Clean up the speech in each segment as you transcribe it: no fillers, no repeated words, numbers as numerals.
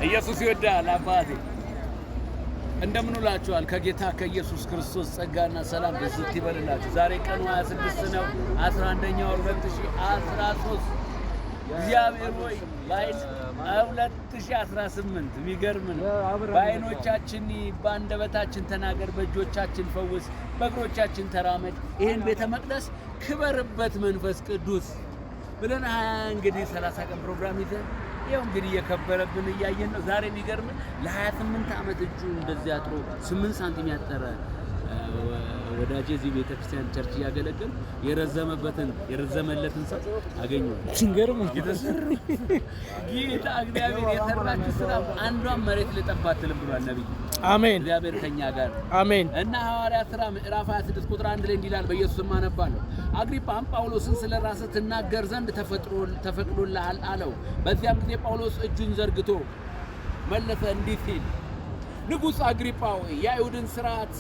ኢየሱስ ይወዳል አባቴ። እንደምን ውላችኋል? ከጌታ ከኢየሱስ ክርስቶስ ጸጋና ሰላም በዝት ይበልላችሁ። ዛሬ ቀኑ 26 ነው 11ኛው ወር 2013 እግዚአብሔር ሆይ ባይን 2018 የሚገርም ነው። በአይኖቻችን በአንደበታችን ተናገር፣ በእጆቻችን ፈውስ፣ በእግሮቻችን ተራመድ፣ ይሄን ቤተ መቅደስ ክበርበት መንፈስ ቅዱስ ብለን እንግዲህ 30 ቀን ፕሮግራም ይዘን ይሄው እንግዲህ የከበረብን እያየን ነው። ዛሬ የሚገርም ለ28 ዓመት እጁ እንደዚህ አጥሮ 8 ሳንቲም ያጠረ ወዳጄ እዚህ ቤተክርስቲያን ቸርች ያገለግል የረዘመለትን ሰው አገኘው። ሲንገርም የተሰሩ ጌታ እግዚአብሔር የሰራችሁ ስራ አንዷን መሬት ልጠባትልም ብሏል ነብይ። አሜን። እግዚአብሔር ከኛ ጋር አሜን። እና ሐዋርያት ሥራ ምዕራፍ 26 ቁጥር 1 ላይ እንዲላል በኢየሱስ ስም አነባለሁ። አግሪጳም ጳውሎስን ስለራስህ ትናገር ዘንድ ተፈቅዶልሃል አለው። በዚያም ጊዜ ጳውሎስ እጁን ዘርግቶ መለሰ እንዲህ ሲል፣ ንጉሥ አግሪጳ ሆይ የአይሁድን ሥርዓት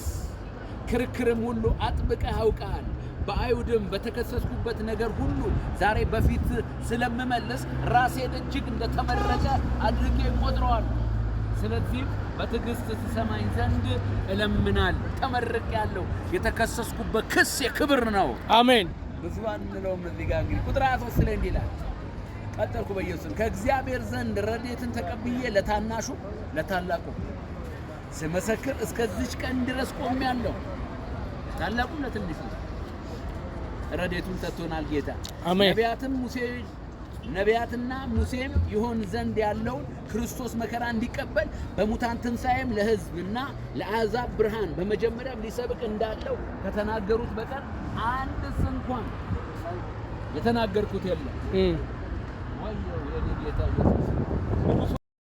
ክርክርም ሁሉ አጥብቀህ አውቀሃል። በአይሁድም በተከሰስኩበት ነገር ሁሉ ዛሬ በፊት ስለምመልስ ራሴን እጅግ እንደተመረጠ አድርጌ እቆጥረዋለሁ። ስለዚህ በትዕግስት ትሰማኝ ዘንድ እለምናለሁ። ተመርቄአለሁ። የተከሰስኩበት ክስ የክብር ነው። አሜን። ብዙ አንለውም። እዚህ ጋር እንግዲህ ቁጥር 23 ላይ እንዲህ ይላል። ቀጠልኩ በኢየሱስ ከእግዚአብሔር ዘንድ ረድኤትን ተቀብዬ ለታናሹ ለታላቁ ስመሰክር እስከዚች ቀን ድረስ ቆሜአለሁ። ታላቁ ለትንሹ ረድኤቱን ሰጥቶናል ጌታ። አሜን። ነቢያትና ሙሴም ይሆን ዘንድ ያለውን ክርስቶስ መከራ እንዲቀበል በሙታን ትንሣኤም ለሕዝብና ለአሕዛብ ብርሃን በመጀመሪያም ሊሰብክ እንዳለው ከተናገሩት በቀር አንድስ እንኳን የተናገርኩት የለም። ጌታ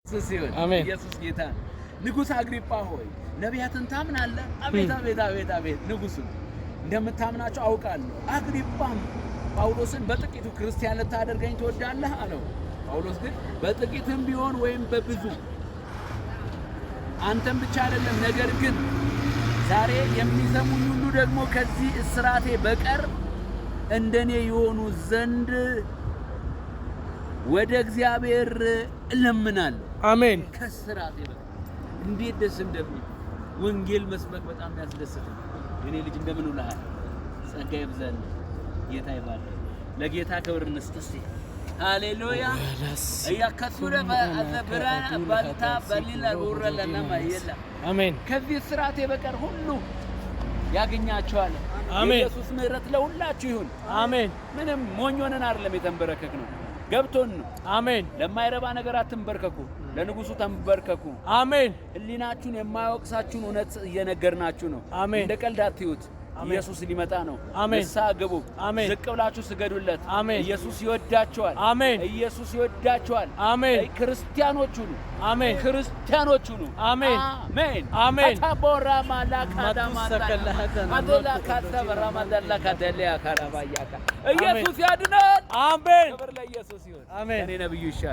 ኢየሱስ ሲሆን ኢየሱስ ጌታ። ንጉሥ አግሪጳ ሆይ ነቢያትን ታምናለህ? አቤት አቤት አቤት አቤት። ንጉሥ እንደምታምናቸው አውቃለሁ። አግሪጳም ጳውሎስን በጥቂቱ ክርስቲያን ልታደርገኝ ትወዳለህ አለው። ጳውሎስ ግን በጥቂትም ቢሆን ወይም በብዙ አንተም ብቻ አይደለም፣ ነገር ግን ዛሬ የሚሰሙኝ ሁሉ ደግሞ ከዚህ እስራቴ በቀር እንደኔ የሆኑ ዘንድ ወደ እግዚአብሔር እለምናለሁ። አሜን። ከስራቴ በቀር እንዴት ደስ እንደሚል ወንጌል መስበክ በጣም ያስደስታል። እኔ ልጅ እንደምን ውለሃል? ጸጋ ይብዛል። ጌታ ይባርክ። ለጌታ ክብር እንስጥ እስቲ። ሃሌሉያ። እያከሱረ በአዘብራ ባልታ በሊላ ወረለና ማየላ አሜን። ከዚህ ስራቴ በቀር ሁሉ ያገኛቸዋል። አሜን። ኢየሱስ ምሕረት ለሁላችሁ ይሁን። አሜን። ምንም ሞኞነን አይደለም የተንበረከክ ነው፣ ገብቶን ነው። አሜን። ለማይረባ ነገር አትንበርከኩ፣ ለንጉሱ ተንበርከኩ። አሜን። ህሊናችሁን የማያወቅሳችሁን እውነት እየነገርናችሁ ነው። አሜን። እንደ ቀልድ አትዩት። ኢየሱስ ሊመጣ ነው። ንስሐ ግቡ። ዝቅ ብላችሁ ስገዱለት። ኢየሱስ ይወዳቸዋል። አሜን። ኢየሱስ ይወዳቸዋል። አሜን። ክርስቲያኖች ሁኑ። አሜን። ክርስቲያኖች ሁኑ። አሜን። አሜን። አሜን። ታቦራ ማላካዳ ማላካ አዶላ ካተበራ ማዳላ ካደሊያ ካራባያካ ኢየሱስ ያድናል። አሜን። ክብር ለኢየሱስ ይሁን። አሜን። እኔ ነብዩ ይሻላል።